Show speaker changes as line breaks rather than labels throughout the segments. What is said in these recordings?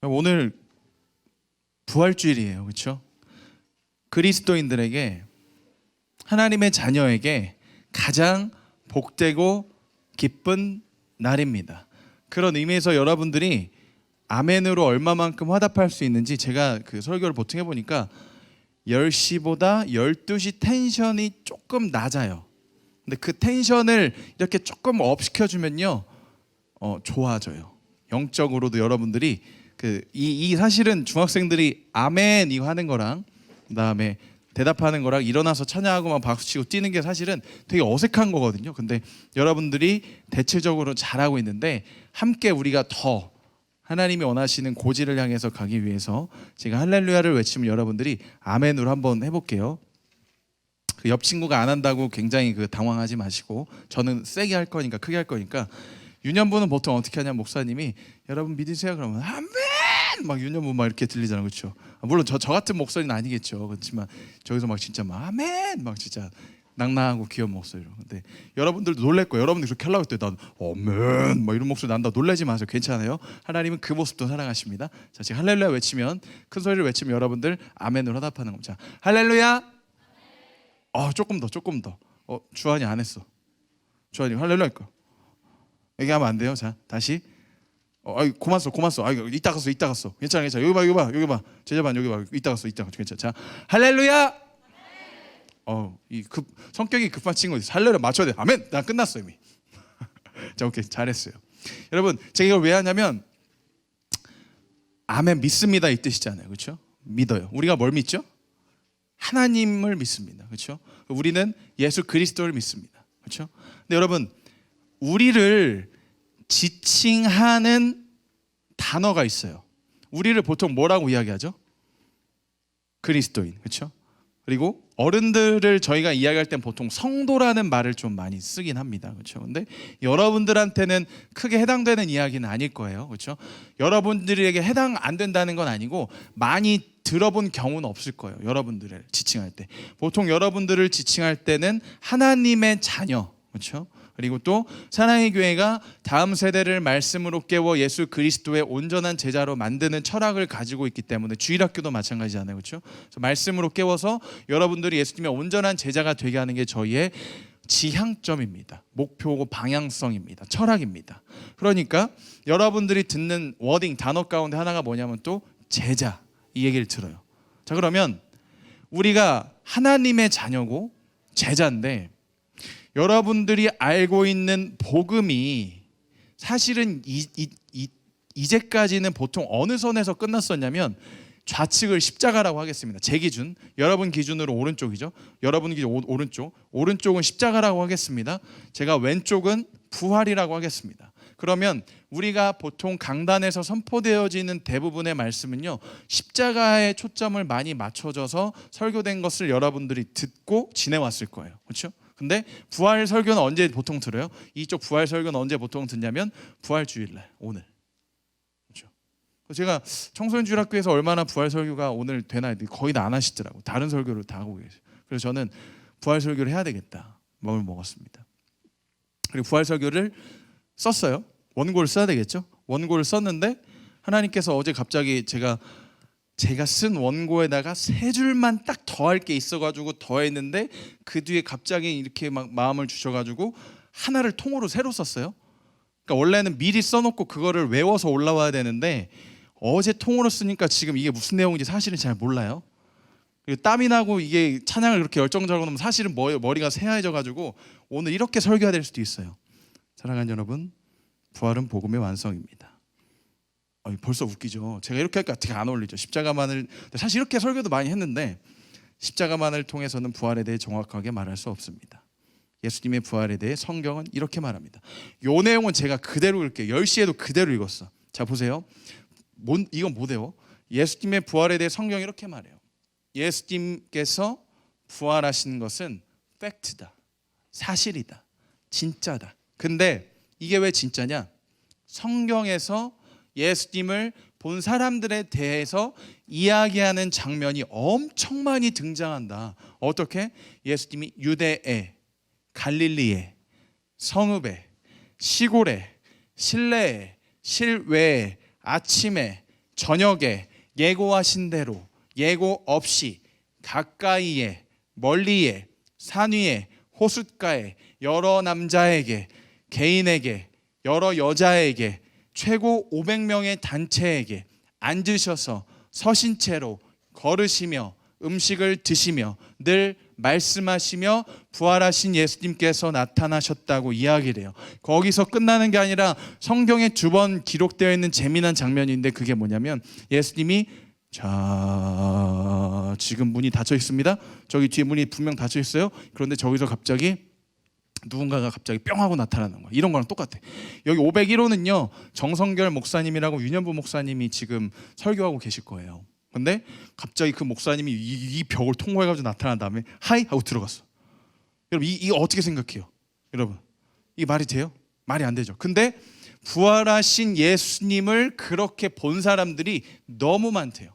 오늘 부활주일이에요. 그렇죠? 그리스도인들에게, 하나님의 자녀에게 가장 복되고 기쁜 날입니다. 그런 의미에서 여러분들이 아멘으로 얼마만큼 화답할 수 있는지 제가 그 설교를 보통 해보니까 10시보다 12시 텐션이 조금 낮아요. 근데 그 텐션을 이렇게 조금 업 시켜주면요, 좋아져요. 영적으로도 여러분들이 이 사실은 중학생들이 아멘 이거 하는 거랑 그다음에 대답하는 거랑 일어나서 찬양하고 막 박수치고 뛰는 게 사실은 되게 어색한 거거든요. 근데 여러분들이 대체적으로 잘하고 있는데, 함께 우리가 더 하나님이 원하시는 고지를 향해서 가기 위해서 제가 할렐루야를 외치면 여러분들이 아멘으로 한번 해볼게요. 그 옆 친구가 안 한다고 굉장히 당황하지 마시고, 저는 세게 할 거니까, 크게 할 거니까. 유년부는 보통 어떻게 하냐, 목사님이 여러분 믿으세요 그러면 아멘 막 유년부 막 이렇게 들리잖아요. 그렇죠? 물론 저 같은 목소리는 아니겠죠. 그렇지만 저기서 막 진짜 막 아멘 막 진짜 낭낭하고 귀여운 목소리로. 근데 여러분들도 놀랄 거예요. 여러분들 그렇게 하려고 했더니 난 아멘 막 이런 목소리 난다. 놀라지 마세요. 괜찮아요. 하나님은 그 모습도 사랑하십니다. 자, 지금 할렐루야 외치면, 큰 소리를 외치면 여러분들 아멘으로 화답하는 겁니다. 자, 할렐루야. 조금 더. 주한이 안 했어. 주한이 할렐루야 할까? 얘기하면 안 돼요. 자, 다시. 고만 써. 이따 갔어. 괜찮아. 여기 봐. 제자반 여기 봐. 이따 갔어. 괜찮아. 자, 할렐루야. 이 성격이 급한 친구 있어. 할렐루야 맞춰야 돼. 아멘. 난 끝났어 이미. 자, 오케이, 잘했어요. 여러분, 제가 이걸 왜 하냐면, 아멘 믿습니다 이 뜻이잖아요. 그렇죠? 믿어요. 우리가 뭘 믿죠? 하나님을 믿습니다. 그렇죠? 우리는 예수 그리스도를 믿습니다. 그렇죠? 근데 여러분, 우리를 지칭하는 단어가 있어요. 우리를 보통 뭐라고 이야기하죠? 그리스도인. 그렇죠? 그리고 어른들을 저희가 이야기할 땐 보통 성도라는 말을 좀 많이 쓰긴 합니다. 그렇죠? 근데 여러분들한테는 크게 해당되는 이야기는 아닐 거예요. 그렇죠? 여러분들에게 해당 안 된다는 건 아니고, 많이 들어본 경우는 없을 거예요. 여러분들을 지칭할 때. 보통 여러분들을 지칭할 때는 하나님의 자녀. 그렇죠? 그리고 또 사랑의 교회가 다음 세대를 말씀으로 깨워 예수 그리스도의 온전한 제자로 만드는 철학을 가지고 있기 때문에, 주일학교도 마찬가지잖아요. 그렇죠? 그래서 말씀으로 깨워서 여러분들이 예수님의 온전한 제자가 되게 하는 게 저희의 지향점입니다. 목표고 방향성입니다. 철학입니다. 그러니까 여러분들이 듣는 워딩, 단어 가운데 하나가 뭐냐면 또 제자, 이 얘기를 들어요. 자, 그러면 우리가 하나님의 자녀고 제자인데, 여러분들이 알고 있는 복음이 사실은 이제까지는 보통 어느 선에서 끝났었냐면, 좌측을 십자가라고 하겠습니다. 제 기준, 여러분 기준으로 오른쪽이죠. 여러분 기준 오른쪽은 십자가라고 하겠습니다. 제가 왼쪽은 부활이라고 하겠습니다. 그러면 우리가 보통 강단에서 선포되어지는 대부분의 말씀은요, 십자가에 초점을 많이 맞춰져서 설교된 것을 여러분들이 듣고 지내왔을 거예요. 그렇죠? 근데 부활 설교는 언제 보통 들어요? 이쪽 부활 설교는 언제 보통 듣냐면 부활주일날, 오늘. 그렇죠? 제가 청소년 주일학교에서 얼마나 부활 설교가 오늘 되나 했더니 거의 다 안 하시더라고. 다른 설교를 다 하고 계세요. 그래서 저는 부활 설교를 해야 되겠다 마음을 먹었습니다. 그리고 부활 설교를 썼어요. 원고를 써야 되겠죠? 원고를 썼는데 하나님께서 어제 갑자기 제가 쓴 원고에다가 3줄만 딱 더할 게 있어가지고 더했는데, 그 뒤에 갑자기 이렇게 막 마음을 주셔가지고 하나를 통으로 새로 썼어요. 그러니까 원래는 미리 써놓고 그거를 외워서 올라와야 되는데, 어제 통으로 쓰니까 지금 이게 무슨 내용인지 사실은 잘 몰라요. 그리고 땀이 나고 이게 찬양을 그렇게 열정적으로 하면 사실은 머리가 새하얘져가지고 오늘 이렇게 설교해야 될 수도 있어요. 사랑하는 여러분, 부활은 복음의 완성입니다. 벌써 웃기죠. 제가 이렇게 하니까 어떻게 안 어울리죠. 십자가만을, 사실 이렇게 설교도 많이 했는데 십자가만을 통해서는 부활에 대해 정확하게 말할 수 없습니다. 예수님의 부활에 대해 성경은 이렇게 말합니다. 이 내용은 제가 그대로 읽을게요. 10시에도 그대로 읽었어. 자, 보세요. 이건 못 외워. 예수님의 부활에 대해 성경이 이렇게 말해요. 예수님께서 부활하신 것은 팩트다, 사실이다, 진짜다. 근데 이게 왜 진짜냐? 성경에서 예수님을 본 사람들에 대해서 이야기하는 장면이 엄청 많이 등장한다. 어떻게? 예수님이 유대에, 갈릴리에, 성읍에, 시골에, 실내에, 실외에, 아침에, 저녁에 예고하신 대로 예고 없이 가까이에 멀리에 산 위에 호숫가에 여러 남자에게 개인에게 여러 여자에게 최고 500명의 단체에게 앉으셔서 서신 채로 걸으시며 음식을 드시며 늘 말씀하시며 부활하신 예수님께서 나타나셨다고 이야기를 해요. 거기서 끝나는 게 아니라 성경에 2번 기록되어 있는 재미난 장면인데, 그게 뭐냐면 예수님이 자 지금 문이 닫혀 있습니다. 저기 뒤에 문이 분명 닫혀 있어요. 그런데 저기서 갑자기 누군가가 갑자기 뿅 하고 나타나는 거야. 이런 거랑 똑같아. 여기 501호는요 정성결 목사님이라고 유년부 목사님이 지금 설교하고 계실 거예요. 근데 갑자기 그 목사님이 이 벽을 통과해가지고 나타난 다음에 하이 하고 들어갔어. 여러분 이거 어떻게 생각해요? 여러분 이 말이 돼요? 말이 안 되죠. 근데 부활하신 예수님을 그렇게 본 사람들이 너무 많대요.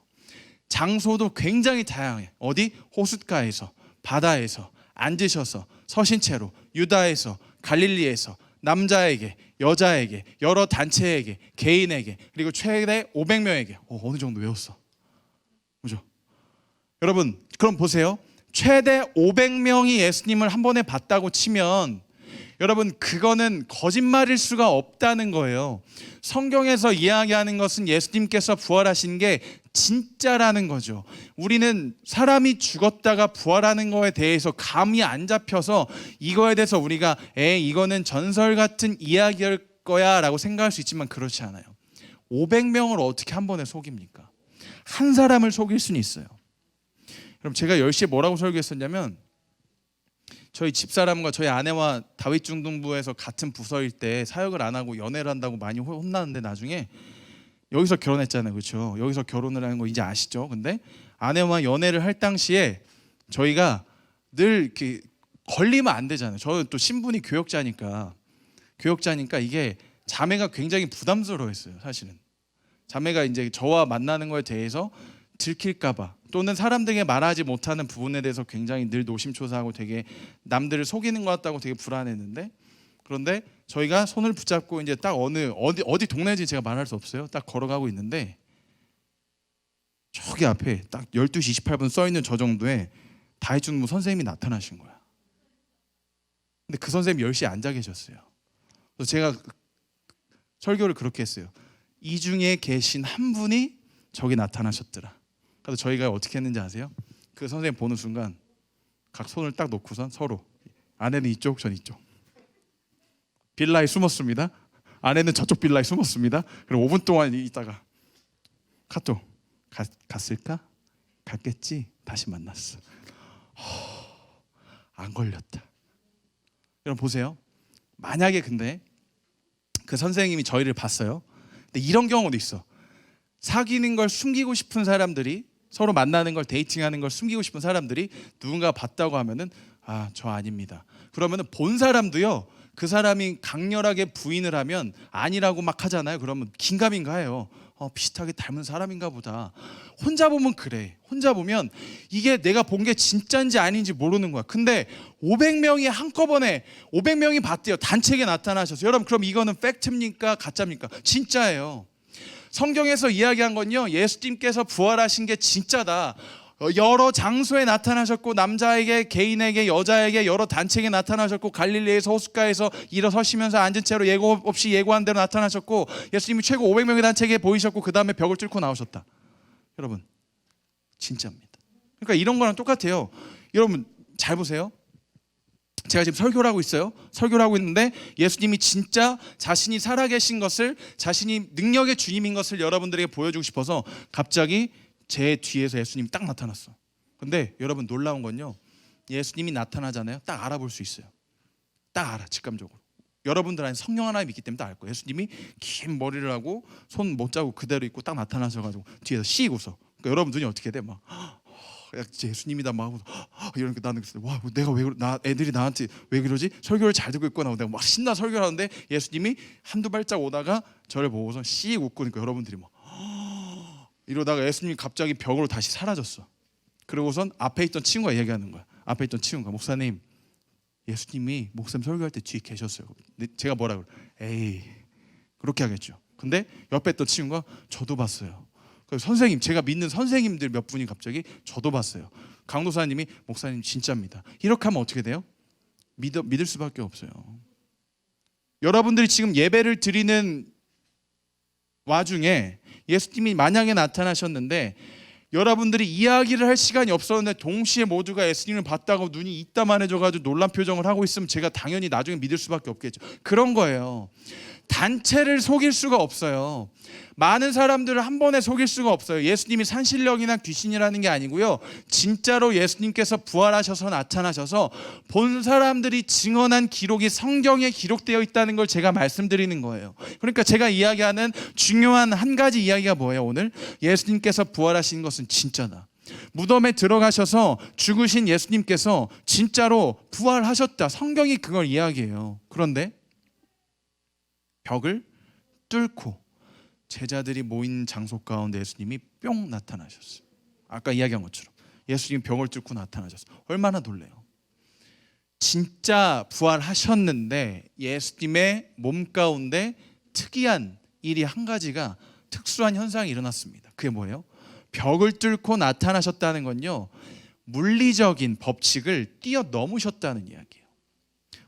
장소도 굉장히 다양해. 어디? 호숫가에서, 바다에서 앉으셔서 서신 채로, 유다에서, 갈릴리에서, 남자에게, 여자에게, 여러 단체에게, 개인에게, 그리고 최대 500명에게. 어느 정도 외웠어? 그죠? 여러분 그럼 보세요. 최대 500명이 예수님을 한 번에 봤다고 치면 여러분 그거는 거짓말일 수가 없다는 거예요. 성경에서 이야기하는 것은 예수님께서 부활하신 게 진짜라는 거죠. 우리는 사람이 죽었다가 부활하는 거에 대해서 감이 안 잡혀서 이거에 대해서 우리가 이거는 전설 같은 이야기일 거야 라고 생각할 수 있지만 그렇지 않아요. 500명을 어떻게 한 번에 속입니까? 한 사람을 속일 수는 있어요. 그럼 제가 10시에 뭐라고 설교했었냐면, 저희 집사람과 저희 아내와 다윗중등부에서 같은 부서일 때 사역을 안 하고 연애를 한다고 많이 혼나는데, 나중에 여기서 결혼했잖아요. 그렇죠? 여기서 결혼을 하는 거 이제 아시죠? 근데 아내와 연애를 할 당시에 저희가 늘 이렇게 걸리면 안 되잖아요. 저는 또 신분이 교역자니까 이게 자매가 굉장히 부담스러워했어요. 사실은 자매가 이제 저와 만나는 거에 대해서 들킬까봐, 또는 사람들에게 말하지 못하는 부분에 대해서 굉장히 늘 노심초사하고 되게 남들을 속이는 것 같다고 되게 불안했는데, 그런데 저희가 손을 붙잡고 이제 딱 어디 동네인지 제가 말할 수 없어요. 딱 걸어가고 있는데 저기 앞에 딱 12시 28분 써 있는 저 정도에 다윗중등부 선생님이 나타나신 거야. 근데 그 선생님이 10시에 앉아 계셨어요. 그래서 제가 설교를 그렇게 했어요. 이 중에 계신 한 분이 저기 나타나셨더라. 그래서 저희가 어떻게 했는지 아세요? 그 선생님 보는 순간 각 손을 딱 놓고선 서로, 아내는 이쪽, 전 이쪽, 빌라에 숨었습니다. 아내는 저쪽 빌라에 숨었습니다. 그리고 5분 동안 있다가 카톡, 갔을까? 갔겠지? 다시 만났어. 안 걸렸다. 여러분 보세요. 만약에 근데 그 선생님이 저희를 봤어요. 근데 이런 경우도 있어. 사귀는 걸 숨기고 싶은 사람들이, 서로 만나는 걸, 데이팅하는 걸 숨기고 싶은 사람들이 누군가 봤다고 하면은 저 아닙니다. 그러면은 본 사람도요, 그 사람이 강렬하게 부인을 하면 아니라고 막 하잖아요. 그러면 긴가민가 해요. 비슷하게 닮은 사람인가 보다. 혼자 보면 그래. 혼자 보면 이게 내가 본 게 진짜인지 아닌지 모르는 거야. 근데 500명이 한꺼번에 500명이 봤대요. 단체에 나타나셔서. 여러분 그럼 이거는 팩트입니까? 가짜입니까? 진짜예요. 성경에서 이야기한 건요, 예수님께서 부활하신 게 진짜다. 여러 장소에 나타나셨고, 남자에게, 개인에게, 여자에게, 여러 단체에게 나타나셨고, 갈릴리에서 호숫가에서 일어서시면서 앉은 채로 예고 없이 예고한 대로 나타나셨고, 예수님이 최고 500명의 단체에게 보이셨고, 그 다음에 벽을 뚫고 나오셨다. 여러분 진짜입니다. 그러니까 이런 거랑 똑같아요. 여러분 잘 보세요. 제가 지금 설교를 하고 있어요. 설교를 하고 있는데 예수님이 진짜 자신이 살아계신 것을, 자신이 능력의 주님인 것을 여러분들에게 보여주고 싶어서 갑자기 제 뒤에서 예수님이 딱 나타났어. 근데 여러분 놀라운 건요, 예수님이 나타나잖아요. 딱 알아볼 수 있어요. 딱 알아, 직감적으로. 여러분들 안에 성령 하나님 있기 때문에 딱 알 거예요. 예수님이 긴 머리를 하고 손 못 자고 그대로 있고 딱 나타나셔가지고 뒤에서 씩 웃어. 그러니까 여러분 눈이 어떻게 돼? 막 예수님이다 막 하고 이러니까 나는 와, 내가 왜 애들이 나한테 왜 그러지? 설교를 잘 듣고 있구나. 내가 막 신나 설교를 하는데 예수님이 한두 발짝 오다가 저를 보고서 씩 웃고, 그러니까 여러분들이 막 이러다가 예수님이 갑자기 벽으로 다시 사라졌어. 그러고선 앞에 있던 친구가 얘기하는 거야. 앞에 있던 친구가, 목사님, 예수님이 목사님 설교할 때 뒤에 계셨어요. 근데 제가 뭐라 그래? 에이, 그렇게 하겠죠. 근데 옆에 있던 친구가, 저도 봤어요. 선생님, 제가 믿는 선생님들 몇 분이 갑자기 저도 봤어요. 강도사님이 목사님 진짜입니다. 이렇게 하면 어떻게 돼요? 믿을 수밖에 없어요. 여러분들이 지금 예배를 드리는 와중에 예수님이 만약에 나타나셨는데 여러분들이 이야기를 할 시간이 없었는데 동시에 모두가 예수님을 봤다고 눈이 이따만해져가지고 놀란 표정을 하고 있으면 제가 당연히 나중에 믿을 수밖에 없겠죠. 그런 거예요. 단체를 속일 수가 없어요. 많은 사람들을 한 번에 속일 수가 없어요. 예수님이 산신령이나 귀신이라는 게 아니고요, 진짜로 예수님께서 부활하셔서 나타나셔서 본 사람들이 증언한 기록이 성경에 기록되어 있다는 걸 제가 말씀드리는 거예요. 그러니까 제가 이야기하는 중요한 한 가지 이야기가 뭐예요? 오늘 예수님께서 부활하신 것은 진짜다. 무덤에 들어가셔서 죽으신 예수님께서 진짜로 부활하셨다. 성경이 그걸 이야기해요. 그런데 벽을 뚫고 제자들이 모인 장소 가운데 예수님이 뿅 나타나셨어요. 아까 이야기한 것처럼 예수님이 벽을 뚫고 나타나셨어요. 얼마나 놀래요. 진짜 부활하셨는데 예수님의 몸 가운데 특이한 일이 한 가지가, 특수한 현상이 일어났습니다. 그게 뭐예요? 벽을 뚫고 나타나셨다는 건요, 물리적인 법칙을 뛰어넘으셨다는 이야기예요.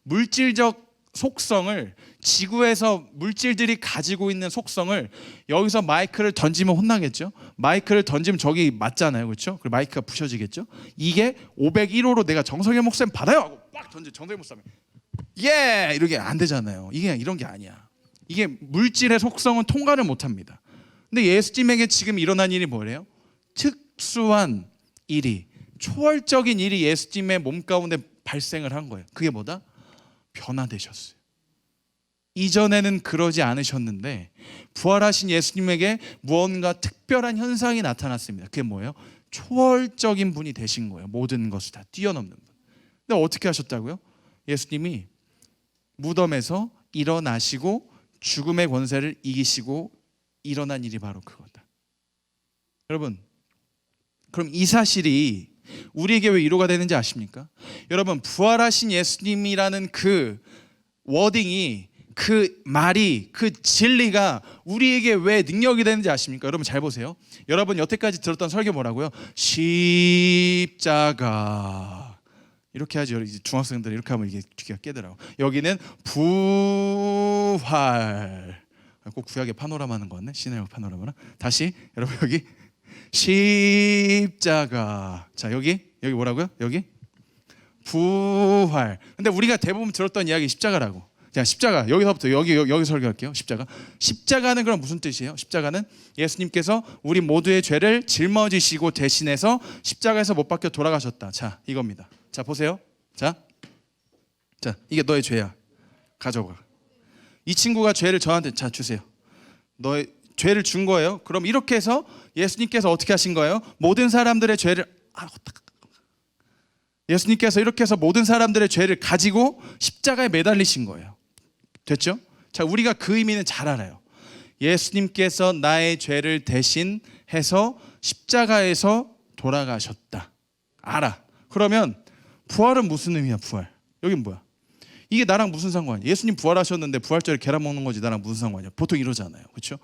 물질적 속성을, 지구에서 물질들이 가지고 있는 속성을, 여기서 마이크를 던지면 혼나겠죠. 마이크를 던지면 저기 맞잖아요, 그렇죠? 그리고 마이크가 부셔지겠죠. 이게 501호로 내가 정성현 목사님 받아요 하고 빡 던져, 정성현 목사님 예 이렇게 안 되잖아요. 이게 이런 게 아니야. 이게 물질의 속성은 통과를 못합니다. 근데 예수님에게 지금 일어난 일이 뭐래요? 특수한 일이, 초월적인 일이 예수님의 몸 가운데 발생을 한 거예요. 그게 뭐다? 변화되셨어요. 이전에는 그러지 않으셨는데 부활하신 예수님에게 무언가 특별한 현상이 나타났습니다. 그게 뭐예요? 초월적인 분이 되신 거예요. 모든 것을 다 뛰어넘는 분. 근데 어떻게 하셨다고요? 예수님이 무덤에서 일어나시고 죽음의 권세를 이기시고 일어난 일이 바로 그거다. 여러분, 그럼 이 사실이 우리에게 왜 위로가 되는지 아십니까? 여러분, 부활하신 예수님이라는 그 워딩이, 그 말이, 그 진리가 우리에게 왜 능력이 되는지 아십니까? 여러분 잘 보세요. 여러분 여태까지 들었던 설교 뭐라고요? 십자가. 이렇게 하죠. 중학생들 이렇게 하면 이게 귀가 깨더라고. 여기는 부활. 꼭 구약의 파노라마 하는 거 같네. 시네마 파노라마나. 다시 여러분 여기 십자가. 자, 여기 뭐라고요? 여기 부활. 근데 우리가 대부분 들었던 이야기 십자가라고. 자, 십자가. 여기서부터 여기 설교할게요. 십자가는 그럼 무슨 뜻이에요? 십자가는 예수님께서 우리 모두의 죄를 짊어지시고 대신해서 십자가에서 못 박혀 돌아가셨다. 자, 이겁니다. 자, 보세요. 자, 이게 너의 죄야. 가져가. 이 친구가 죄를 저한테 자 주세요. 너의 죄를 준 거예요. 그럼 이렇게 해서 예수님께서 어떻게 하신 거예요? 모든 사람들의 죄를 예수님께서 이렇게 해서 모든 사람들의 죄를 가지고 십자가에 매달리신 거예요. 됐죠? 자, 우리가 그 의미는 잘 알아요. 예수님께서 나의 죄를 대신해서 십자가에서 돌아가셨다. 알아. 그러면 부활은 무슨 의미야? 부활. 여긴 뭐야? 이게 나랑 무슨 상관이야? 예수님 부활하셨는데 부활절에 계란 먹는 거지 나랑 무슨 상관이야? 보통 이러잖아요. 그렇죠?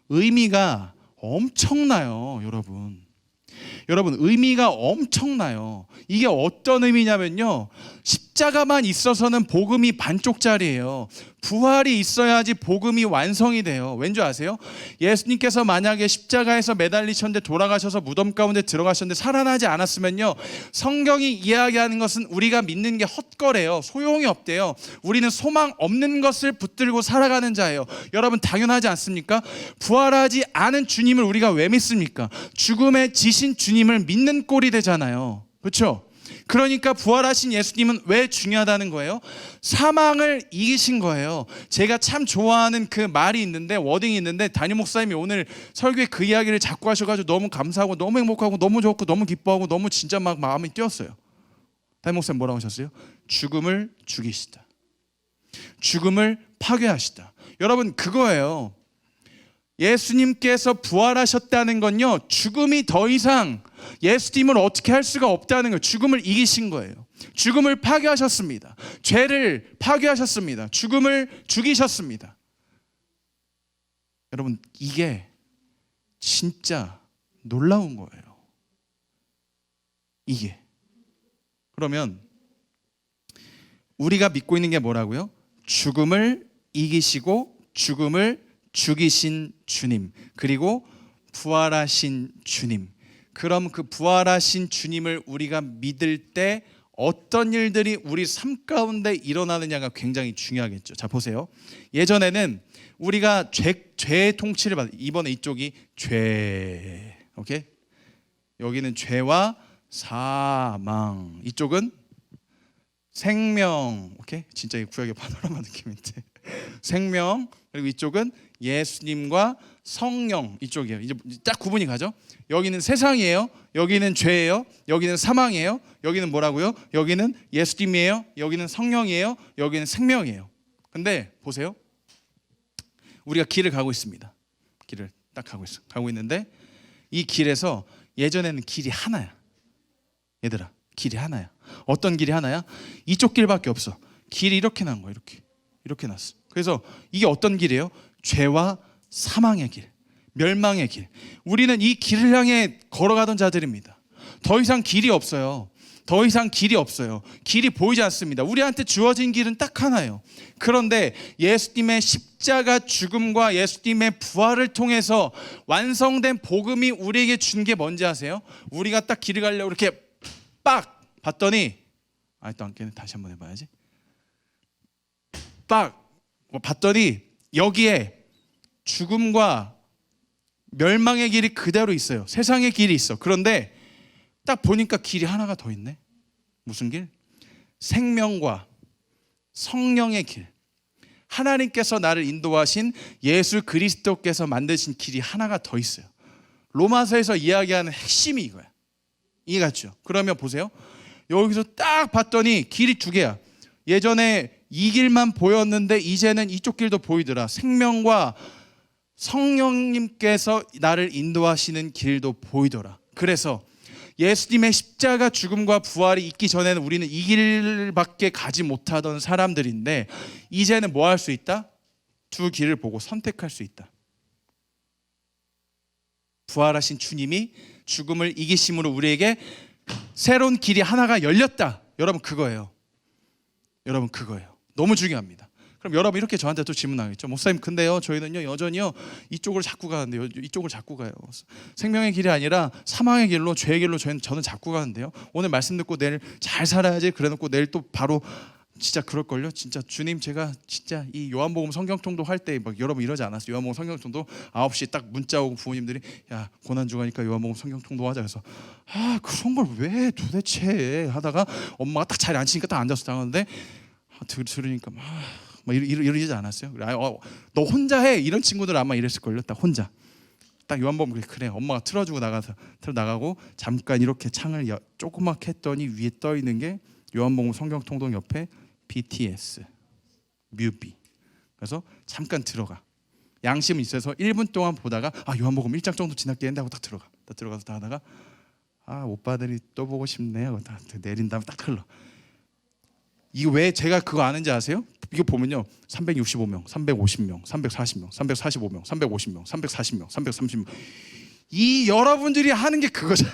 의미가 엄청나요, 여러분. 여러분, 의미가 엄청나요. 이게 어떤 의미냐면요, 십자가만 있어서는 복음이 반쪽짜리예요. 부활이 있어야지 복음이 완성이 돼요. 왠지 아세요? 예수님께서 만약에 십자가에서 매달리셨는데 돌아가셔서 무덤 가운데 들어가셨는데 살아나지 않았으면요, 성경이 이야기하는 것은 우리가 믿는 게 헛거래요. 소용이 없대요. 우리는 소망 없는 것을 붙들고 살아가는 자예요. 여러분, 당연하지 않습니까? 부활하지 않은 주님을 우리가 왜 믿습니까? 죽음에 지신 주님을 믿는 꼴이 되잖아요. 그렇죠? 그러니까 부활하신 예수님은 왜 중요하다는 거예요? 사망을 이기신 거예요. 제가 참 좋아하는 그 말이 있는데, 워딩이 있는데, 담임 목사님이 오늘 설교에 그 이야기를 자꾸 하셔가지고 너무 감사하고 너무 행복하고 너무 좋고 너무 기뻐하고 너무 진짜 막 마음이 뛰었어요. 담임 목사님 뭐라고 하셨어요? 죽음을 죽이시다. 죽음을 파괴하시다. 여러분, 그거예요. 예수님께서 부활하셨다는 건요, 죽음이 더 이상 예수님을 어떻게 할 수가 없다는 거예요. 죽음을 이기신 거예요. 죽음을 파괴하셨습니다. 죄를 파괴하셨습니다. 죽음을 죽이셨습니다. 여러분, 이게 진짜 놀라운 거예요. 이게. 그러면 우리가 믿고 있는 게 뭐라고요? 죽음을 이기시고 죽음을 죽이신 주님, 그리고 부활하신 주님. 그럼 그 부활하신 주님을 우리가 믿을 때 어떤 일들이 우리 삶 가운데 일어나느냐가 굉장히 중요하겠죠. 자, 보세요. 예전에는 우리가 죄의 통치를 받, 이번에 이쪽이 죄, 오케이? 여기는 죄와 사망, 이쪽은 생명, 오케이? 진짜 이 구약의 파노라마 느낌인데 생명, 그리고 이쪽은 예수님과 성령, 이쪽이에요. 이제 딱 구분이 가죠. 여기는 세상이에요, 여기는 죄예요, 여기는 사망이에요, 여기는 뭐라고요? 여기는 예수님이에요, 여기는 성령이에요, 여기는 생명이에요. 근데 보세요, 우리가 길을 가고 있습니다. 길을 딱 가고 있는데 이 길에서 예전에는 길이 하나야. 얘들아, 길이 하나야. 어떤 길이 하나야? 이쪽 길밖에 없어. 길이 이렇게 난 거야. 이렇게 났어. 그래서 이게 어떤 길이에요? 죄와 사망의 길, 멸망의 길. 우리는 이 길을 향해 걸어가던 자들입니다. 더 이상 길이 없어요. 더 이상 길이 없어요. 길이 보이지 않습니다. 우리한테 주어진 길은 딱 하나예요. 그런데 예수님의 십자가 죽음과 예수님의 부활을 통해서 완성된 복음이 우리에게 준 게 뭔지 아세요? 우리가 딱 길을 가려고 이렇게 빡 봤더니, 또 안 깨네. 다시 한번 해봐야지. 빡 봤더니 여기에 죽음과 멸망의 길이 그대로 있어요. 세상의 길이 있어. 그런데 딱 보니까 길이 하나가 더 있네. 무슨 길? 생명과 성령의 길. 하나님께서 나를 인도하신 예수 그리스도께서 만드신 길이 하나가 더 있어요. 로마서에서 이야기하는 핵심이 이거야. 이해갔죠? 그러면 보세요. 여기서 딱 봤더니 길이 두 개야. 예전에 이 길만 보였는데 이제는 이쪽 길도 보이더라. 생명과 성령님께서 나를 인도하시는 길도 보이더라. 그래서 예수님의 십자가 죽음과 부활이 있기 전에는 우리는 이 길밖에 가지 못하던 사람들인데 이제는 뭐 할 수 있다? 두 길을 보고 선택할 수 있다. 부활하신 주님이 죽음을 이기심으로 우리에게 새로운 길이 하나가 열렸다. 여러분, 그거예요. 여러분, 그거예요. 너무 중요합니다. 그럼 여러분 이렇게 저한테 또 질문하겠죠. 목사님, 근데요 저희는요 여전히요 이쪽으로 자꾸 가는데요, 이쪽을 자꾸 가요. 생명의 길이 아니라 사망의 길로, 죄의 길로 저는 자꾸 가는데요. 오늘 말씀 듣고 내일 잘 살아야지 그래놓고 내일 또 바로 진짜 그럴걸요. 진짜 주님, 제가 진짜 이 요한복음 성경통도 할 때 막 여러분 이러지 않았어요? 요한복음 성경통도 9시 딱 문자 오고 부모님들이 야 고난주가니까 요한복음 성경통도 하자. 그래서 그런 걸 왜 도대체 하다가 엄마가 딱 자리에 앉히니까 딱 앉아서 당하는데 들으니까 막 이러지 않았어요? 너 혼자 해, 이런 친구들 아마 이랬을걸요. 딱 혼자 딱 요한복음, 그래 엄마가 틀어주고 나가고 잠깐 이렇게 창을 조그맣게 했더니 위에 떠 있는 게 요한복음 성경통독 옆에 BTS 뮤비. 그래서 잠깐 들어가, 양심은 있어서 1분 동안 보다가 요한복음 1장 정도 지났겠는데 하고 딱 들어가서 다 하다가 오빠들이 또 보고 싶네 하고 딱 내린 다음에 딱 흘러. 이거 왜 제가 그거 아는지 아세요? 이거 보면요 365명, 350명, 340명, 345명, 350명, 340명, 330명. 이 여러분들이 하는 게 그거잖아.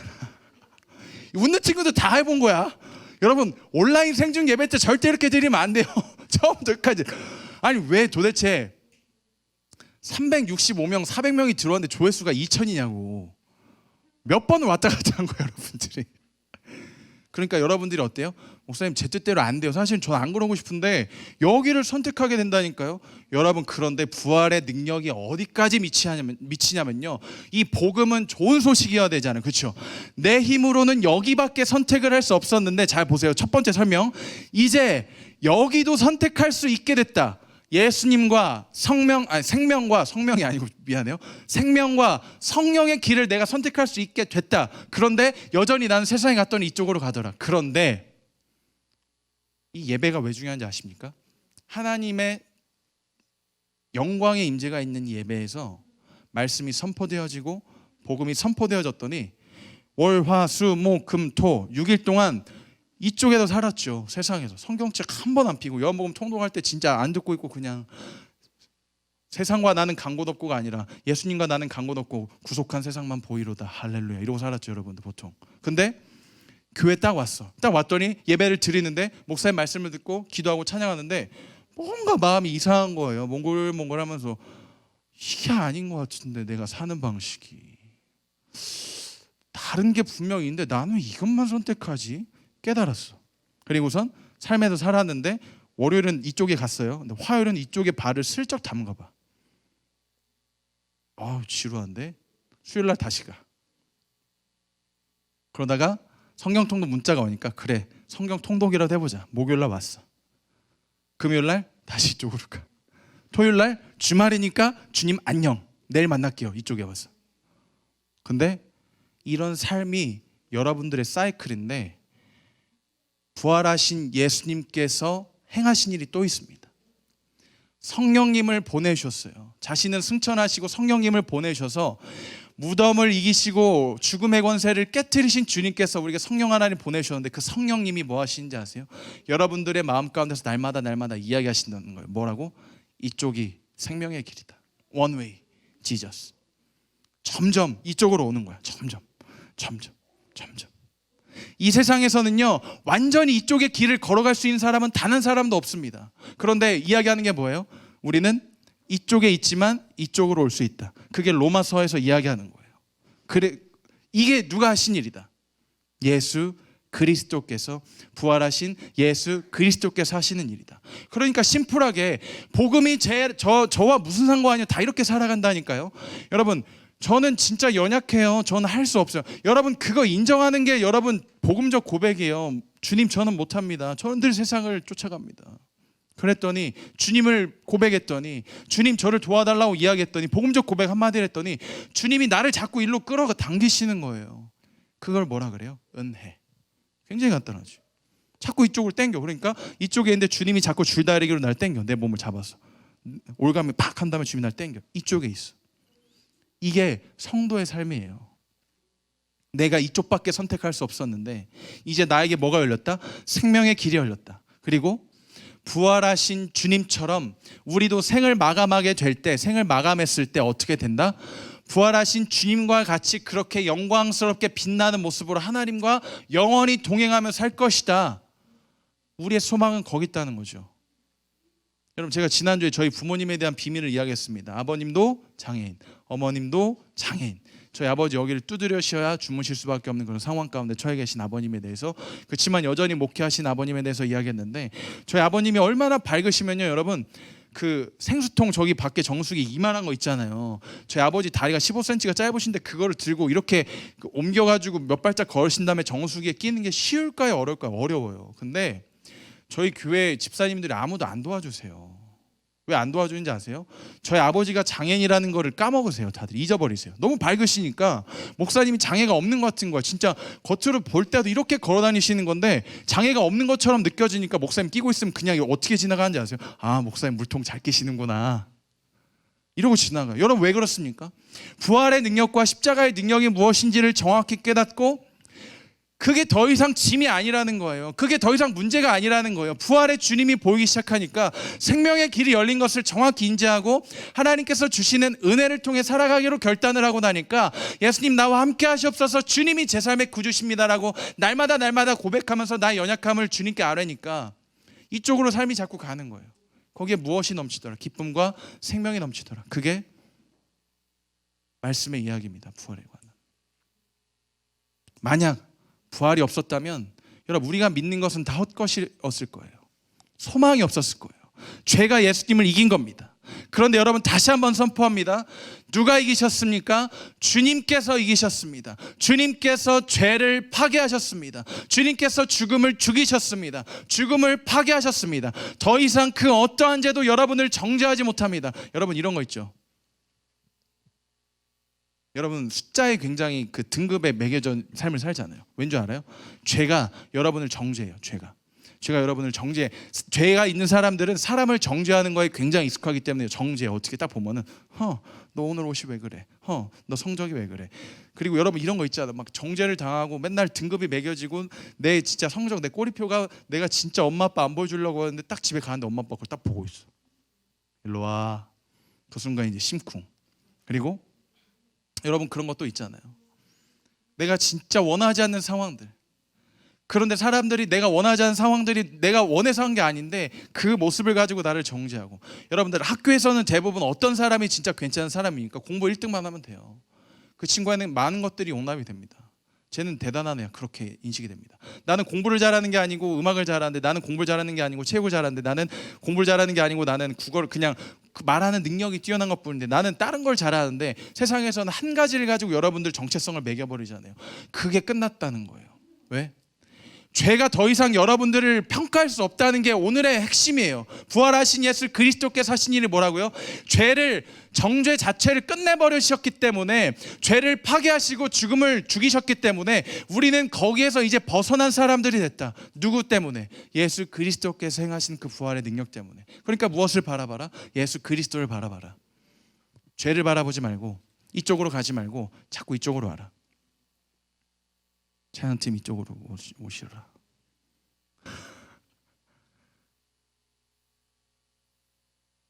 웃는 친구들 다 해본 거야. 여러분 온라인 생중 예배 때 절대 이렇게 드리면 안 돼요. 처음부터 끝까지. 아니 왜 도대체 365명, 400명이 들어왔는데 조회수가 2,000이냐고. 몇 번을 왔다 갔다 한 거예요, 여러분들이. 그러니까 여러분들이 어때요? 목사님 제 뜻대로 안 돼요. 사실 저는 안 그러고 싶은데 여기를 선택하게 된다니까요. 여러분, 그런데 부활의 능력이 어디까지 미치냐면요, 이 복음은 좋은 소식이어야 되잖아요. 그렇죠? 내 힘으로는 여기밖에 선택을 할 수 없었는데, 잘 보세요. 첫 번째 설명, 이제 여기도 선택할 수 있게 됐다. 예수님과 생명과 성령이 아니고 미안해요. 생명과 성령의 길을 내가 선택할 수 있게 됐다. 그런데 여전히 나는 세상에 갔더니 이쪽으로 가더라. 그런데 이 예배가 왜 중요한지 아십니까? 하나님의 영광의 임재가 있는 예배에서 말씀이 선포되어지고 복음이 선포되어졌더니 월, 화, 수, 목, 금, 토 6일 동안 이쪽에서 살았죠. 세상에서 성경책 한 번 안 피고 요한복음 통독할 때 진짜 안 듣고 있고 그냥 세상과 나는 간 곳 없고가 아니라 예수님과 나는 간 곳 없고 구속한 세상만 보이로다. 할렐루야. 이러고 살았죠, 여러분들 보통. 근데 교회 딱 왔어. 딱 왔더니 예배를 드리는데 목사님 말씀을 듣고 기도하고 찬양하는데 뭔가 마음이 이상한 거예요. 몽골몽골하면서 이게 아닌 것 같은데 내가 사는 방식이 다른 게 분명히 있는데 나는 이것만 선택하지 깨달았어. 그리고선 삶에서 살았는데 월요일은 이쪽에 갔어요. 근데 화요일은 이쪽에 발을 슬쩍 담가 봐. 지루한데 수요일날 다시 가. 그러다가 성경통독 문자가 오니까 그래 성경 통독이라도 해보자. 목요일날 왔어. 금요일날 다시 이쪽으로 가. 토요일날 주말이니까 주님 안녕 내일 만날게요. 이쪽에 와서. 근데 이런 삶이 여러분들의 사이클인데 부활하신 예수님께서 행하신 일이 또 있습니다. 성령님을 보내셨어요. 자신은 승천하시고 성령님을 보내셔서 무덤을 이기시고 죽음의 권세를 깨트리신 주님께서 우리에게 성령 하나님 보내셨는데 그 성령님이 뭐 하시는지 아세요? 여러분들의 마음 가운데서 날마다 이야기하신다는 거예요. 뭐라고? 이쪽이 생명의 길이다. One way, Jesus. 점점 이쪽으로 오는 거야. 점점. 이 세상에서는요 완전히 이쪽의 길을 걸어갈 수 있는 사람은 단 한 사람도 없습니다. 그런데 이야기하는 게 뭐예요? 우리는 이쪽에 있지만 이쪽으로 올 수 있다. 그게 로마서에서 이야기하는 거예요. 그래, 이게 누가 하신 일이다. 예수 그리스도께서 부활하신 예수 그리스도께서 하시는 일이다. 그러니까 심플하게 복음이 저와 무슨 상관이냐 다 이렇게 살아간다니까요. 여러분 저는 진짜 연약해요. 저는 할 수 없어요. 여러분 그거 인정하는 게 여러분 복음적 고백이에요. 주님 저는 못합니다. 저는 늘 세상을 쫓아갑니다. 그랬더니 주님을 고백했더니 주님 저를 도와달라고 이야기했더니 복음적 고백 한마디를 했더니 주님이 나를 자꾸 일로 끌어당기시는 거예요. 그걸 뭐라 그래요? 은혜. 굉장히 간단하죠. 자꾸 이쪽을 당겨. 그러니까 이쪽에 있는데 주님이 자꾸 줄다리기로 날 당겨. 내 몸을 잡아서 올가미 팍 한 다음에 주님이 날 당겨. 이쪽에 있어. 이게 성도의 삶이에요. 내가 이쪽밖에 선택할 수 없었는데 이제 나에게 뭐가 열렸다? 생명의 길이 열렸다. 그리고 부활하신 주님처럼 우리도 생을 마감하게 될 때, 생을 마감했을 때 어떻게 된다? 부활하신 주님과 같이 그렇게 영광스럽게 빛나는 모습으로 하나님과 영원히 동행하며 살 것이다. 우리의 소망은 거기 있다는 거죠. 여러분 제가 지난주에 저희 부모님에 대한 비밀을 이야기했습니다. 아버님도 장애인, 어머님도 장애인. 저희 아버지 여기를 두드려셔야 주무실 수밖에 없는 그런 상황 가운데 처해 계신 아버님에 대해서, 그렇지만 여전히 목회하신 아버님에 대해서 이야기했는데, 저희 아버님이 얼마나 밝으시면요 여러분, 그 생수통 저기 밖에 정수기 이만한 거 있잖아요. 저희 아버지 다리가 15cm가 짧으신데 그거를 들고 이렇게 옮겨가지고 몇 발짝 걸으신 다음에 정수기에 끼는 게 쉬울까요 어려울까요? 어려워요. 근데 저희 교회 집사님들이 아무도 안 도와주세요. 왜 안 도와주는지 아세요? 저희 아버지가 장애인이라는 거를 까먹으세요. 다들 잊어버리세요. 너무 밝으시니까 목사님이 장애가 없는 것 같은 거야. 진짜 겉으로 볼 때도 이렇게 걸어 다니시는 건데 장애가 없는 것처럼 느껴지니까 목사님 끼고 있으면 그냥 어떻게 지나가는지 아세요? 아, 목사님 물통 잘 끼시는구나 이러고 지나가요. 여러분 왜 그렇습니까? 부활의 능력과 십자가의 능력이 무엇인지를 정확히 깨닫고 그게 더 이상 짐이 아니라는 거예요. 그게 더 이상 문제가 아니라는 거예요. 부활의 주님이 보이기 시작하니까 생명의 길이 열린 것을 정확히 인지하고 하나님께서 주시는 은혜를 통해 살아가기로 결단을 하고 나니까 예수님 나와 함께 하시옵소서, 주님이 제 삶의 구주십니다라고 날마다 고백하면서 나의 연약함을 주님께 아뢰니까 이쪽으로 삶이 자꾸 가는 거예요. 거기에 무엇이 넘치더라? 기쁨과 생명이 넘치더라. 그게 말씀의 이야기입니다. 부활에 관한. 만약 부활이 없었다면 여러분 우리가 믿는 것은 다 헛것이었을 거예요. 소망이 없었을 거예요. 죄가 예수님을 이긴 겁니다. 그런데 여러분 다시 한번 선포합니다. 누가 이기셨습니까? 주님께서 이기셨습니다. 주님께서 죄를 파괴하셨습니다. 주님께서 죽음을 죽이셨습니다. 죽음을 파괴하셨습니다. 더 이상 그 어떠한 죄도 여러분을 정죄하지 못합니다. 여러분 이런 거 있죠. 여러분 숫자에 굉장히 그 등급에 매겨져 삶을 살잖아요. 왠지 알아요? 죄가 여러분을 정죄해요. 죄가 여러분을 정죄해. 죄가 있는 사람들은 사람을 정죄하는 거에 굉장히 익숙하기 때문에 정죄해. 어떻게 딱 보면은 너 오늘 옷이 왜 그래? 너 성적이 왜 그래? 그리고 여러분 이런 거 있잖아요. 막 정죄를 당하고 맨날 등급이 매겨지고 내 진짜 성적, 내 꼬리표가 내가 진짜 엄마 아빠 안 보여주려고 하는데 딱 집에 가는데 엄마 아빠 그걸 딱 보고 있어. 일로 와. 그 순간 이제 심쿵. 그리고 여러분 그런 것도 있잖아요. 내가 진짜 원하지 않는 상황들, 그런데 사람들이 내가 원하지 않는 상황들이 내가 원해서 한 게 아닌데 그 모습을 가지고 나를 정죄하고. 여러분들 학교에서는 대부분 어떤 사람이 진짜 괜찮은 사람이니까 공부 1등만 하면 돼요. 그 친구에는 많은 것들이 용납이 됩니다. 쟤는 대단한 애야, 그렇게 인식이 됩니다. 나는 공부를 잘하는 게 아니고 음악을 잘하는데, 나는 공부를 잘하는 게 아니고 체육을 잘하는데, 나는 공부를 잘하는 게 아니고 나는 국어를 그냥 말하는 능력이 뛰어난 것뿐인데, 나는 다른 걸 잘하는데, 세상에서는 한 가지를 가지고 여러분들 정체성을 매겨버리잖아요. 그게 끝났다는 거예요. 왜? 죄가 더 이상 여러분들을 평가할 수 없다는 게 오늘의 핵심이에요. 부활하신 예수 그리스도께서 하신 일이 뭐라고요? 죄를, 정죄 자체를 끝내버리셨기 때문에, 죄를 파괴하시고 죽음을 죽이셨기 때문에 우리는 거기에서 이제 벗어난 사람들이 됐다. 누구 때문에? 예수 그리스도께서 행하신 그 부활의 능력 때문에. 그러니까 무엇을 바라봐라? 예수 그리스도를 바라봐라. 죄를 바라보지 말고, 이쪽으로 가지 말고 자꾸 이쪽으로 와라. 찬양팀 이쪽으로 오시라.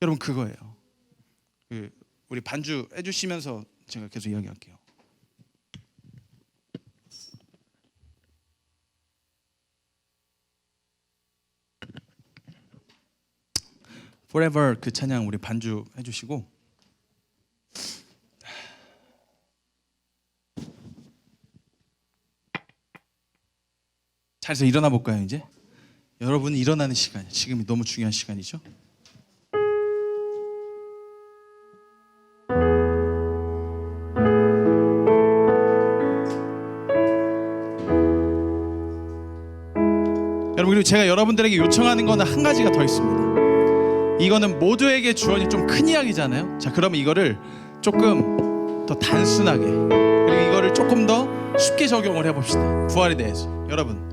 여러분 그거예요. 우리 반주 해주시면서 제가 계속 이야기할게요. Forever 그 찬양 우리 반주 해주시고, 자리에서 일어나 볼까요? 이제 여러분이 일어나는 시간, 지금이 너무 중요한 시간이죠. 여러분, 그리고 제가 여러분들에게 요청하는 거는 한 가지가 더 있습니다. 이거는 모두에게 주어진 좀 큰 이야기잖아요. 자, 그러면 이거를 조금 더 단순하게, 그리고 이거를 조금 더 쉽게 적용을 해봅시다. 부활에 대해서. 여러분,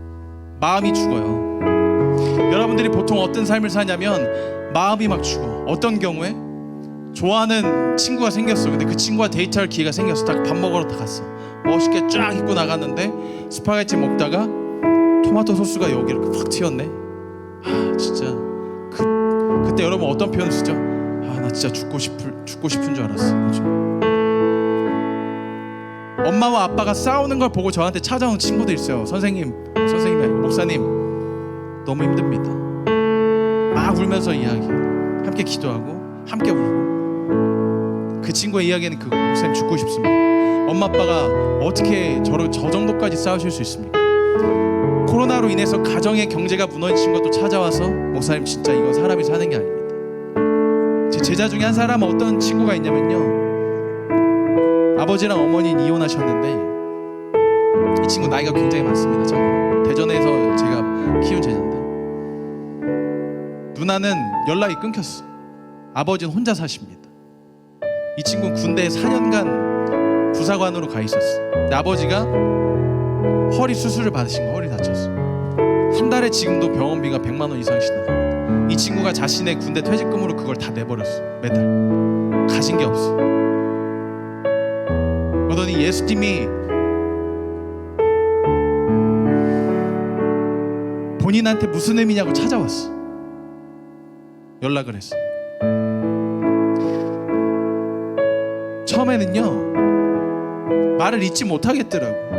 마음이 죽어요. 여러분들이 보통 어떤 삶을 사냐면 마음이 막 죽어. 어떤 경우에? 좋아하는 친구가 생겼어. 근데 그 친구와 데이트할 기회가 생겼어. 딱 밥 먹으러 다 갔어. 멋있게 쫙 입고 나갔는데 스파게티 먹다가 토마토 소스가 여기 이렇게 확 튀었네. 진짜 그때 여러분 어떤 표현 쓰죠? 나 진짜 죽고 싶은 줄 알았어. 그렇죠? 엄마와 아빠가 싸우는 걸 보고 저한테 찾아온 친구들 있어요. 선생님이 아니고 목사님, 너무 힘듭니다. 막 울면서 이야기, 함께 기도하고 함께 울고. 그 친구의 이야기는 그거, 목사님 죽고 싶습니다. 엄마 아빠가 어떻게 저 정도까지 싸우실 수 있습니까? 코로나로 인해서 가정의 경제가 무너진 것도 찾아와서 목사님 진짜 이거 사람이 사는 게 아닙니다. 제 제자 중에 한 사람, 어떤 친구가 있냐면요, 아버지랑 어머니는 이혼하셨는데, 이 친구 나이가 굉장히 많습니다. 참고로 대전에서 제가 키운 제자인데, 누나는 연락이 끊겼어. 아버지는 혼자 사십니다. 이 친구는 군대에 4년간 부사관으로 가 있었어. 근데 아버지가 허리 수술을 받으신 거, 허리 다쳤어. 한 달에 지금도 병원비가 100만 원 이상씩 나갑니다. 이 친구가 자신의 군대 퇴직금으로 그걸 다 내버렸어. 매달 가진 게 없어. 그러더니 예수님이 본인한테 무슨 의미냐고 찾아왔어. 연락을 했어. 처음에는요, 말을 잊지 못하겠더라고.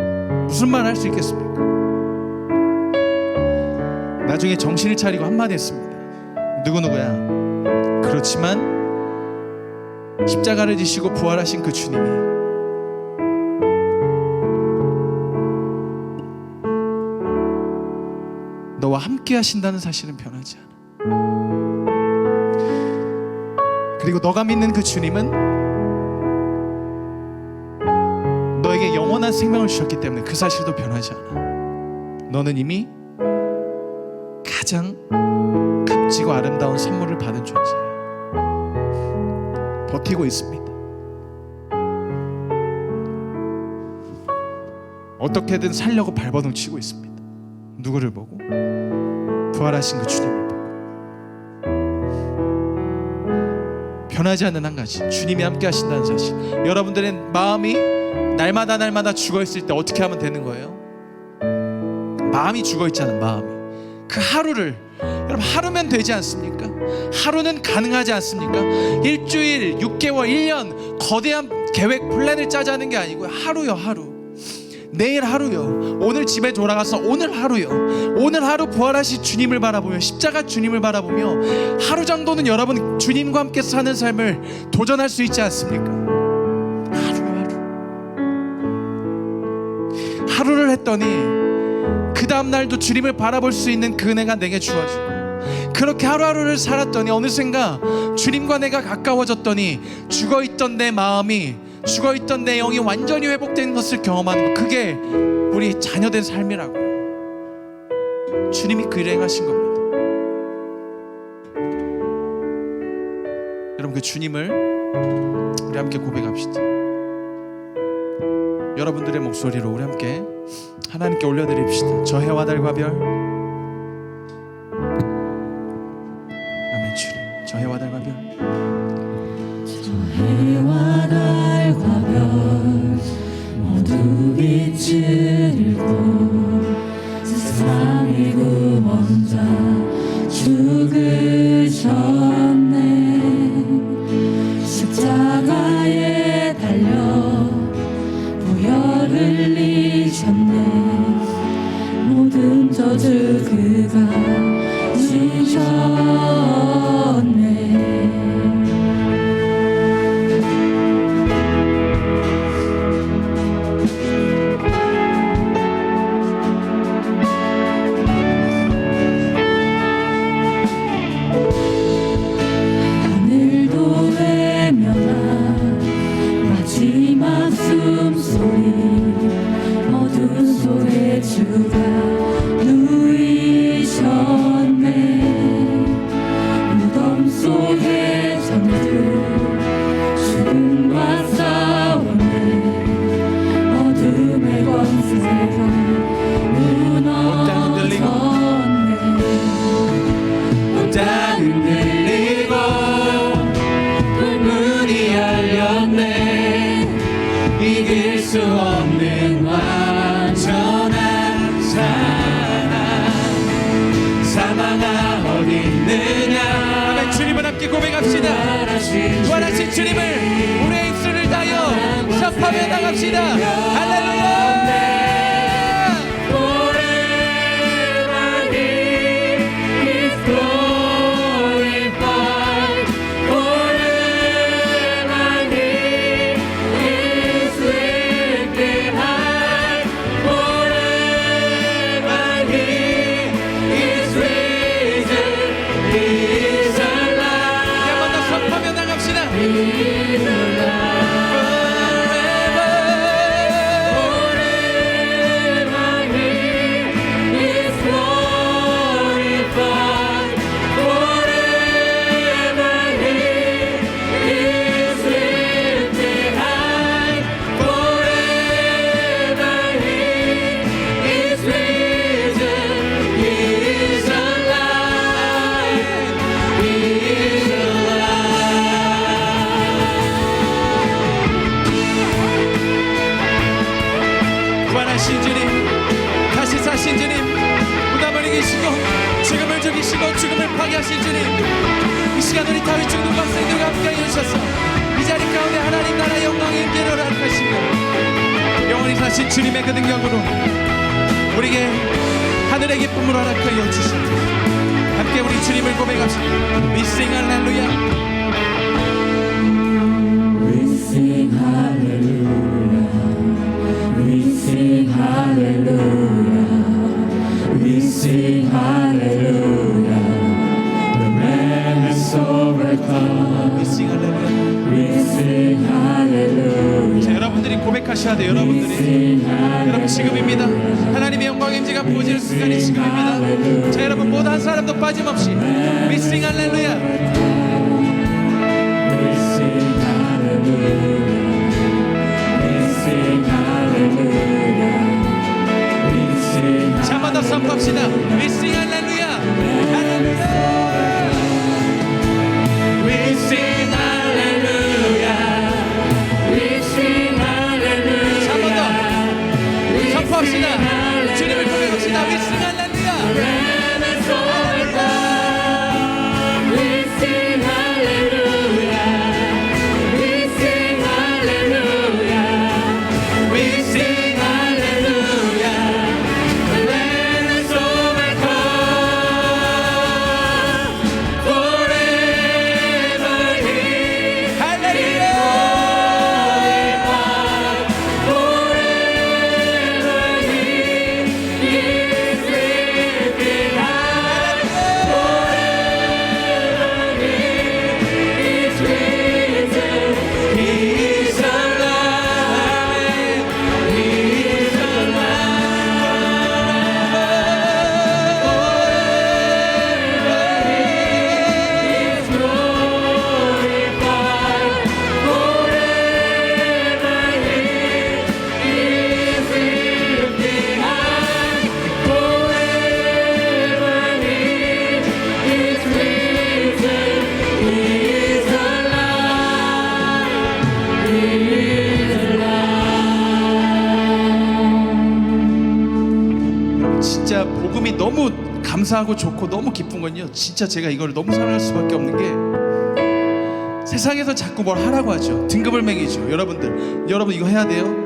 무슨 말 할 수 있겠습니까? 나중에 정신을 차리고 한마디 했습니다. 누구누구야, 그렇지만 십자가를 지시고 부활하신 그 주님이 너와 함께 하신다는 사실은 변하지 않아. 그리고 너가 믿는 그 주님은 너에게 영원한 생명을 주셨기 때문에 그 사실도 변하지 않아. 너는 이미 가장 값지고 아름다운 선물을 받은 존재야. 버티고 있습니다. 어떻게든 살려고 발버둥치고 있습니다. 누구를 보고? 부활하신 그 주님을 보고. 변하지 않는 한 가지, 주님이 함께 하신다는 사실. 여러분들의 마음이 날마다 죽어있을 때 어떻게 하면 되는 거예요? 마음이 죽어있잖아요. 마음이 그 하루를, 여러분 하루면 되지 않습니까? 하루는 가능하지 않습니까? 일주일, 6개월, 1년 거대한 계획 플랜을 짜자는 게 아니고요. 하루요, 하루. 내일 하루요. 오늘 집에 돌아가서 오늘 하루요. 오늘 하루 부활하신 주님을 바라보며, 십자가 주님을 바라보며 하루 정도는 여러분 주님과 함께 사는 삶을 도전할 수 있지 않습니까? 하루요, 하루. 하루를 했더니 그 다음 날도 주님을 바라볼 수 있는 그 은혜가 내게 주어지고, 그렇게 하루하루를 살았더니 어느샌가 주님과 내가 가까워졌더니 죽어있던 내 마음이, 죽어있던 내 영이 완전히 회복된 것을 경험하는 것, 그게 우리 자녀된 삶이라고요. 주님이 그 일을 행하신 겁니다. 여러분, 그 주님을 우리 함께 고백합시다. 여러분들의 목소리로 우리 함께 하나님께 올려드립시다. 저 해와 달과 별, 아멘. 주님, 저 해와 달과 별,
저 해와 달과 별 모두 빛을 잃고 세상의 구원자 죽으셨네. 십자가에 달려 보혈 흘리셨네. 모든 저주 그가 지셨네. 주가 누이셨네. 무덤 속에 잠들 죽음과 싸웠네. 어둠의 권세가 무너졌네. 온 땅 흔들리고 돌문이 열렸네. 이길 수 없는
아멘. 주님을 함께 고백합시다. 부활하신 주님을 우리의 입술을 다하여 선포하며 나갑시다. 할렐루야. 부활하신 주님, 다시 사신 주님, 무덤을 이기시고 죽음을 죽이시고 죽음을 파괴하신 주님, 이 시간 우리 다윗 중동 박사님들과 함께 해주셔서 이 자리 가운데 하나님 나라 영광의 임재를 허락하시며 영원히 사신 주님의 그 능력으로 우리에게 하늘의 기쁨을 허락하여 주시옵소서. 함께 우리 주님을 고백합시다. We sing 할렐루야.
We sing hallelujah. We sing hallelujah. We sing hallelujah. The man is overcome.
We sing 할렐루야.
We sing hallelujah.
자, 여러분들이 고백하셔야 돼요. 여러분 지금입니다. 하나님의 영광의 임재가 부어지는 순간이 지금입니다. 자, 여러분 모두 한 사람도 빠짐없이 We sing 할렐루야.
We sing hallelujah. We sing hallelujah. We sing.
자, 한 번 더 선포합시다. We sing 할렐루야. 할렐루야. We sing 할렐루야.
We sing hallelujah.
자, 한 번 더 선포합시다. 주님을 고백합시다. We sing 할렐루야.
The man is overcome. We
진짜 복음이 너무 감사하고 좋고 너무 기쁜 건요, 진짜 제가 이걸 너무 사랑할 수밖에 없는 게, 세상에서 자꾸 뭘 하라고 하죠. 등급을 매기죠. 여러분 이거 해야 돼요.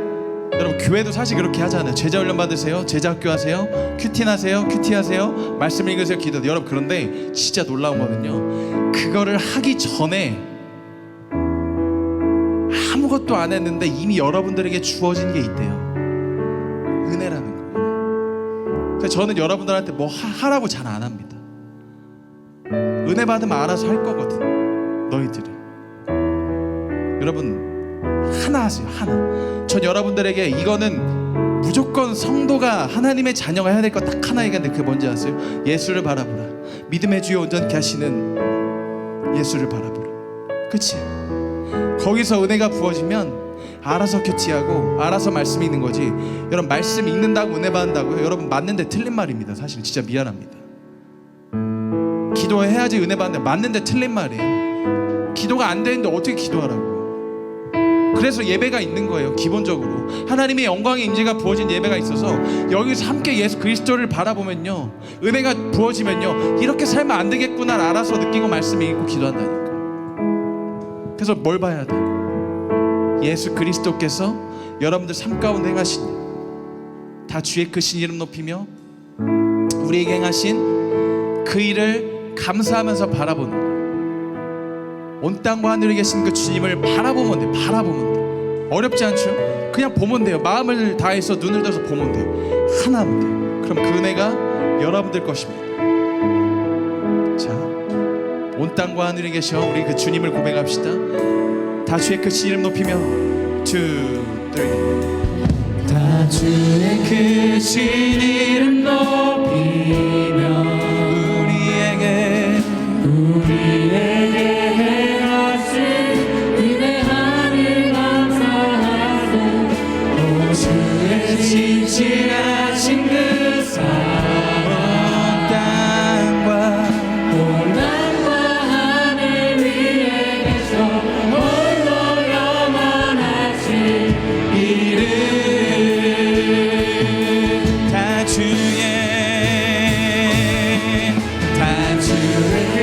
여러분 교회도 사실 그렇게 하잖아요. 제자 훈련 받으세요, 제자 학교 하세요, 큐틴 하세요, 큐티 하세요, 말씀 읽으세요, 기도. 여러분 그런데 진짜 놀라운 거는요, 그거를 하기 전에 아무것도 안 했는데 이미 여러분들에게 주어진 게 있대요. 은혜라는 거예요. 그래서 저는 여러분들한테 뭐 하라고 잘 안 합니다. 은혜 받으면 알아서 할 거거든, 너희들이. 여러분 하나 하세요, 하나. 전 여러분들에게 이거는 무조건 성도가, 하나님의 자녀가 해야 될 거 딱 하나 얘기하는데, 그게 뭔지 아세요? 예수를 바라보라. 믿음의 주요 온전케 하시는 예수를 바라보라. 그치? 거기서 은혜가 부어지면 알아서 큐티하고 알아서 말씀 읽는 거지. 여러분 말씀 읽는다고 은혜 받는다고요? 여러분 맞는데 틀린 말입니다. 사실 진짜 미안합니다. 기도해야지 은혜 받는데 맞는데 틀린 말이에요. 기도가 안 되는데 어떻게 기도하라고. 그래서 예배가 있는 거예요. 기본적으로 하나님의 영광의 임재가 부어진 예배가 있어서 여기서 함께 예수 그리스도를 바라보면요, 은혜가 부어지면요, 이렇게 살면 안 되겠구나 알아서 느끼고 말씀 읽고 기도한다니까. 그래서 뭘 봐야 돼? 예수 그리스도께서 여러분들 삶 가운데 행하신 다 주의 크신 이름 높이며 우리에게 행하신 그 일을 감사하면서 바라보는 거예요. 온 땅과 하늘에 계신 그 주님을 바라보면 돼. 바라보면 돼. 어렵지 않죠? 그냥 보면 돼요. 마음을 다해서 눈을 떠서 보면 돼요. 하나 하면 돼요. 그럼 그 은혜가 여러분들 것입니다. 자, 온 땅과 하늘에 계셔 우리 그 주님을 고백합시다. 다 주의 크신 이름 높이며 2, 3.
다 주의 크신 이름 높이며 우리에게 행하신 위대한 감사하세. 오 주의 진실하신 그 사랑, 온 땅과 하늘 위에 계셔 홀로 영원하신 이름.
다 주의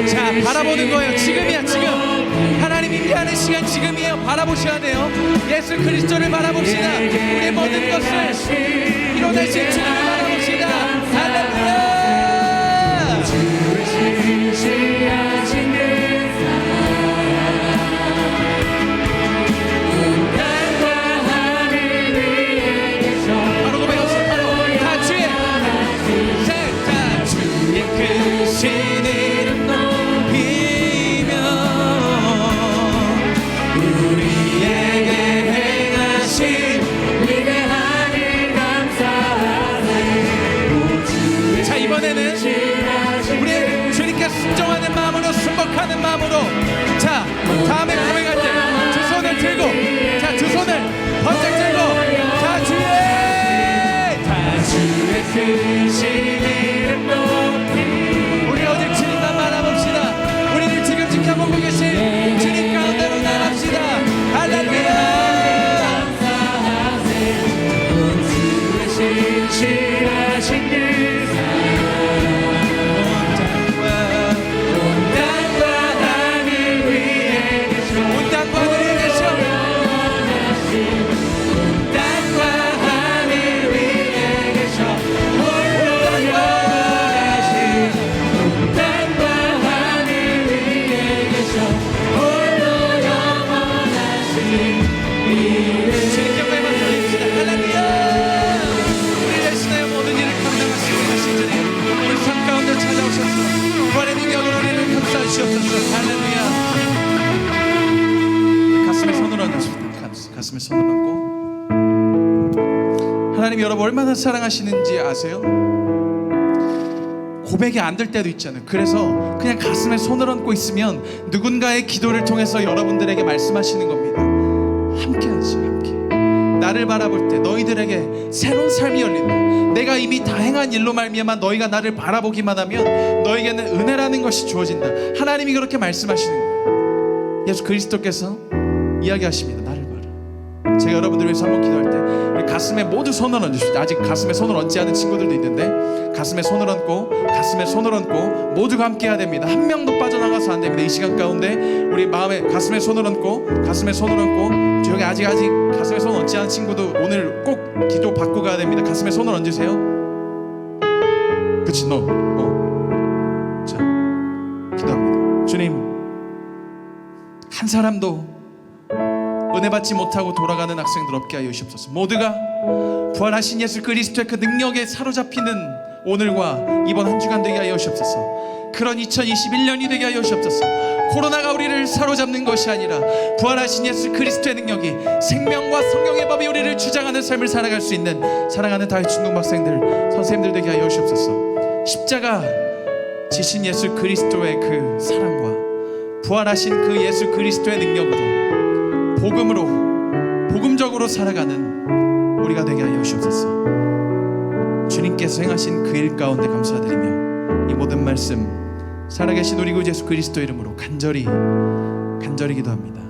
자, 바라보는 거예요. 지금이야, 지금. 하나님 임재하는 시간 지금이에요. 바라보셔야 돼요. 예수 그리스도를 바라봅시다. 우리의 모든 것을 이뤄내실 주님을 바라봅시다. 할렐루야.
진실하신 그
바로 고백합시다. 바로 다 주의 다 주의 크신 이름 높이며 우리에게 행하신
위대한 일 감사하네.
자, 이번에는 우리 주님께 순종하는 마음으로, 순복하는 마음으로, 자, 다음에 고백할 때 두 손을 들고, 자, 두 손을 번쩍 들고, 자, 주의
크신 이름 높이.
우리 오직 주님만 바라봅시다. 우리를 지금 지켜보고 계신 주님 가운데로 나갑시다. 할렐루야.
감사하세. 온 주의 진실하신 그 사랑, 온 땅과 하늘 위에 계셔
온 땅과 하늘에 계셔
온 땅과 하늘 위에 계셔 홀로 영원하신. 온 땅과 하늘 위에 계셔 홀로 영원하신 이름.
주님 경배만 돌립시다. 할렐루야. 우리 대신하여 모든 일을 감당하시고 계신 주님, 우리 삶 가운데 찾아오셔서 부활의 능력으로 우리를 감싸 주시옵소서. 할렐루야. 가슴에 손을 얹으십니다. 가슴에 손을 얹고, 하나님 여러분 얼마나 사랑하시는지 아세요? 고백이 안 될 때도 있잖아요. 그래서 그냥 가슴에 손을 얹고 있으면 누군가의 기도를 통해서 여러분들에게 말씀하시는 겁니다. 함께 하지, 함께. 나를 바라볼 때 너희들에게 새로운 삶이 열린다. 내가 이미 다 행한 일로 말미암아 너희가 나를 바라보기만 하면 너에게는 은혜라는 것이 주어진다. 하나님이 그렇게 말씀하시는 거예요. 예수 그리스도께서 이야기하십니다. 나를 봐라. 제가 여러분들 위해서 한번 기도할 때 우리 가슴에 모두 손을 얹으십시오. 아직 가슴에 손을 얹지 않은 친구들도 있는데 가슴에 손을 얹고 가슴에 손을 얹고 모두가 함께 해야 됩니다. 한 명도 빠져나가서 안 됩니다. 이 시간 가운데 우리 마음에 가슴에 손을 얹고 가슴에 손을 얹고 저기 아직 가슴에 손 얹지 않은 친구도 오늘 꼭 기도 받고 가야 됩니다. 가슴에 손을 얹으세요. 그치 너 자 기도합니다. 주님, 한 사람도 은혜 받지 못하고 돌아가는 학생들 없게 하여 주시옵소서. 모두가 부활하신 예수 그리스도의 그 능력에 사로잡히는 오늘과 이번 한 주간 되게 하여 주시옵소서. 그런 2021년이 되게 하여 주시옵소서. 코로나가 우리를 사로잡는 것이 아니라 부활하신 예수 그리스도의 능력이 생명과 성령의 법이 우리를 주장하는 삶을 살아갈 수 있는 사랑하는 다윗 중등학생들 선생님들 되게 하여 주시옵소서. 십자가 지신 예수 그리스도의 그 사랑과 부활하신 그 예수 그리스도의 능력으로 복음적으로 살아가는 우리가 되게 하여 주옵소서. 주님께서 행하신 그 일 가운데 감사드리며 이 모든 말씀 살아계신 우리 구 예수 그리스도 이름으로 간절히 기도합니다.